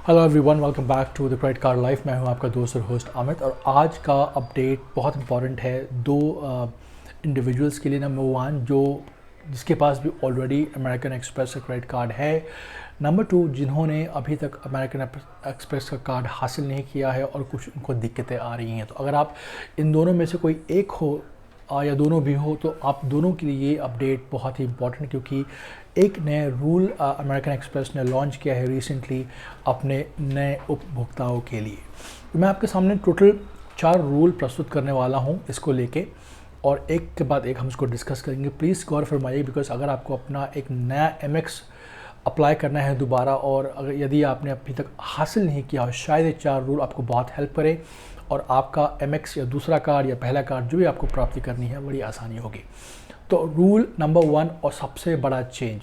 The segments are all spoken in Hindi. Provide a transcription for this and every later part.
Hello everyone, welcome back to the credit card life. मैं हूं आपका दोस्त और होस्ट अमित, और आज का अपडेट बहुत इंपॉर्टेंट है दो इंडिविजुअल्स के लिए। नंबर वन, जिसके पास भी ऑलरेडी अमेरिकन एक्सप्रेस का क्रेडिट कार्ड है। नंबर टू, जिन्होंने अभी तक अमेरिकन एक्सप्रेस का कार्ड हासिल नहीं किया है और कुछ उनको दिक्कतें आ रही हैं। तो अगर आप इन दोनों में से कोई एक हो या दोनों भी हो, तो आप दोनों के लिए ये अपडेट बहुत ही इंपॉर्टेंट, क्योंकि एक नया रूल अमेरिकन एक्सप्रेस ने लॉन्च किया है रिसेंटली अपने नए उपभोक्ताओं के लिए। तो मैं आपके सामने टोटल 4 रूल प्रस्तुत करने वाला हूं इसको लेके, और एक के बाद एक हम इसको डिस्कस करेंगे। प्लीज़ गौर फरमाइए, बिकॉज अगर आपको अपना एक नया एमएक्स अप्लाई करना है दोबारा, और अगर यदि आपने अभी तक हासिल नहीं किया हो, शायद ये 4 रूल आपको बहुत हेल्प करें और आपका एमएक्स या दूसरा कार्ड या पहला कार्ड जो भी आपको प्राप्ति करनी है बड़ी आसानी होगी। तो रूल नंबर 1 और सबसे बड़ा चेंज,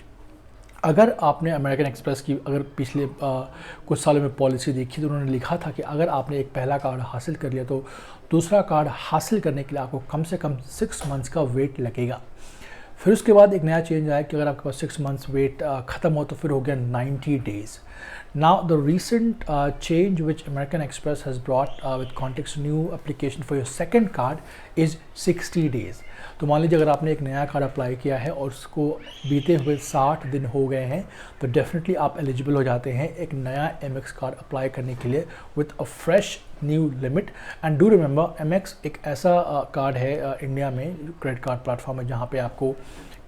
अगर आपने अमेरिकन एक्सप्रेस की अगर पिछले कुछ सालों में पॉलिसी देखी, तो उन्होंने लिखा था कि अगर आपने एक पहला कार्ड हासिल कर लिया तो दूसरा कार्ड हासिल करने के लिए आपको कम से कम 6 मंथ्स का वेट लगेगा। फिर उसके बाद एक नया चेंज आया कि अगर आपके पास 6 मंथ्स वेट ख़त्म हो तो फिर हो गया 90 days. Now the recent change which American Express has brought with context new application for your second card is 60 days। तो मान लीजिए अगर आपने एक नया कार्ड अप्लाई किया है और उसको बीते हुए 60 दिन हो गए हैं, तो डेफिनेटली आप एलिजिबल हो जाते हैं एक नया एमएक्स कार्ड अप्लाई करने के लिए with a fresh new limit. And do remember, MX एक ऐसा कार्ड है इंडिया में क्रेडिट कार्ड प्लेटफॉर्म है जहाँ पे आपको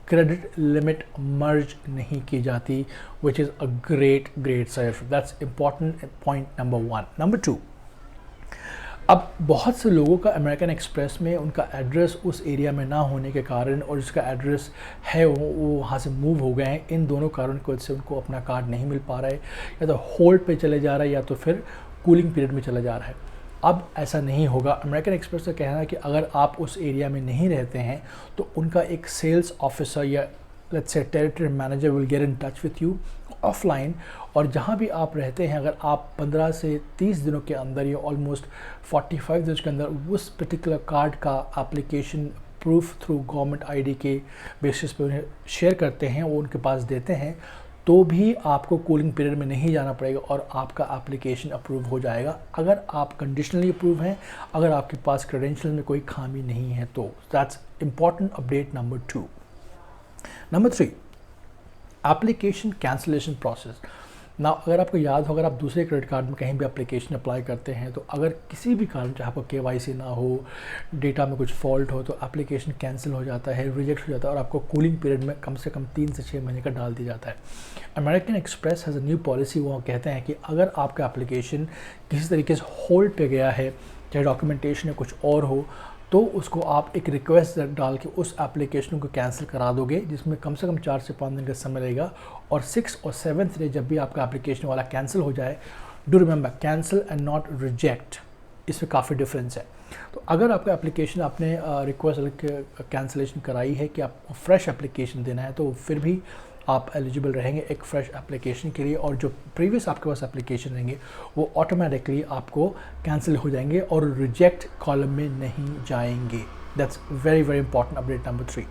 क्रेडिट लिमिट मर्ज नहीं की जाती, which is a great safe. That's important point number 1। Number 2, अब बहुत से लोगों का अमेरिकन एक्सप्रेस में उनका एड्रेस उस एरिया में ना होने के कारण, और जिसका एड्रेस है वो वहाँ से मूव हो गए हैं। इन दोनों कारण की वजह से उनको अपना कार्ड नहीं मिल पा रहा है, या तो होल्ड पे चले जा रहा है या तो फिर कूलिंग पीरियड में चला जा रहा है। अब ऐसा नहीं होगा। अमेरिकन एक्सप्रेस का कहना है कि अगर आप उस एरिया में नहीं रहते हैं तो उनका एक सेल्स ऑफिसर या let's say territory manager will get in touch with you offline, और जहाँ भी आप रहते हैं अगर आप 15 से 30 दिनों के अंदर या ऑलमोस्ट 45 दिनों के अंदर उस पर्टिकुलर कार्ड का application proof through government ID के बेसिस पे उन्हें शेयर करते हैं, वो उनके पास देते हैं, तो भी आपको कूलिंग पीरियड में नहीं जाना पड़ेगा और आपका एप्लीकेशन अप्रूव हो जाएगा अगर आप कंडीशनली अप्रूव हैं, अगर आपके पास क्रेडेंशियल में कोई खामी नहीं है तो। That's important update number 2। Number 3, application cancellation process. ना अगर आपको याद हो, अगर आप दूसरे क्रेडिट कार्ड में कहीं भी एप्लीकेशन अप्लाई करते हैं तो अगर किसी भी कारण चाहे आपको केवाईसी ना हो, डेटा में कुछ फॉल्ट हो, तो एप्लीकेशन कैंसिल हो जाता है, रिजेक्ट हो जाता है, और आपको कूलिंग पीरियड में कम से कम 3 से 6 महीने का डाल दिया जाता है। American express has a new policy. वो कहते हैं कि अगर आपका एप्लीकेशन किसी तरीके से होल्ड पे गया है, चाहे डॉक्यूमेंटेशन या कुछ और हो, तो उसको आप एक रिक्वेस्ट डाल के उस एप्लीकेशन को कैंसिल करा दोगे, जिसमें कम से कम 4 से 5 दिन का समय लगेगा। और 6 और 7th डे जब भी आपका एप्लीकेशन वाला कैंसिल हो जाए, do remember cancel and not reject, इसमें काफ़ी डिफरेंस है। तो अगर आपका एप्लीकेशन आपने रिक्वेस्ट कैंसिलेशन कराई है कि आपको फ्रेश एप्लीकेशन देना है, तो फिर भी आप एलिजिबल रहेंगे एक फ्रेश एप्लीकेशन के लिए, और जो प्रीवियस आपके पास एप्लीकेशन रहेंगे वो ऑटोमेटिकली आपको कैंसिल हो जाएंगे और रिजेक्ट कॉलम में नहीं जाएंगे। That's very important update number 3।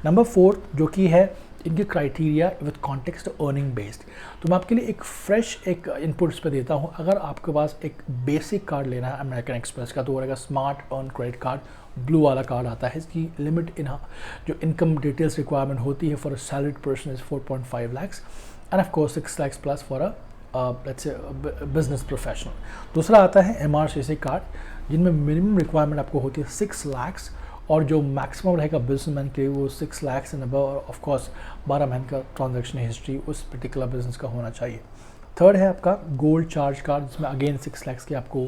Number 4 जो कि है इनके criteria with context earning based. तो मैं आपके लिए एक फ्रेश एक इनपुट्स पे देता हूँ। अगर आपके पास एक बेसिक कार्ड लेना है अमेरिकन एक्सप्रेस का, तो वो रहेगा smart earn credit card, blue वाला कार्ड आता है। इसकी लिमिट जो इनकम डिटेल्स रिक्वायरमेंट होती है for a salaried person is 4.5 lakhs end of course 6 lakhs plus for a let's say business professional. दूसरा आता है एमआरसीसी कार्ड, जिनमें मिनिमम रिक्वायरमेंट आपको होती है 6 lakhs, और जो मैक्सिमम रहेगा बिजनेसमैन के लिए वो 6 lakhs एंड अबव, और ऑफ कोर्स 12 महीने का ट्रांजैक्शन हिस्ट्री उस पर्टिकुलर बिजनेस का होना चाहिए। थर्ड है आपका गोल्ड चार्ज कार्ड, जिसमें अगेन 6 lakhs की आपको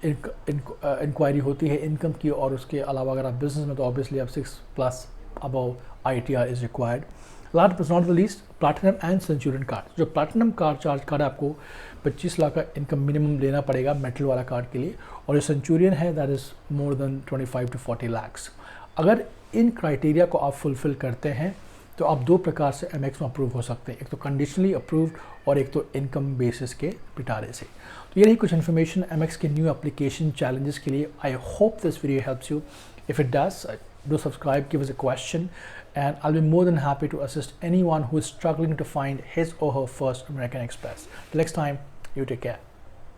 इंक्वायरी होती है इनकम की, और उसके अलावा अगर आप बिजनेस में तो ऑब्वियसली आप 6+ above ITR is required. Last but not the least, platinum and Centurion card. जो प्लैटिनम कार्ड चार्ज कार्ड है आपको 25 लाख का इनकम मिनिमम लेना पड़ेगा मेटल वाला कार्ड के लिए, और जो सेंचुरियन है that is more than 25 to 40 lakhs। अगर इन क्राइटेरिया को आप फुलफिल करते हैं तो आप 2 प्रकार से एमएक्स में अप्रूव हो सकते हैं, एक तो कंडीशनली अप्रूव्ड और एक तो इनकम बेसिस के पिटारे से। तो ये रही कुछ इन्फॉर्मेशन एमएक्स के न्यू एप्लीकेशन चैलेंजेस के लिए। I hope this video helps you. If it does, do subscribe, give us a question, and I'll be more than happy to assist anyone who is struggling to find his or her first American Express. Till next time, you take care.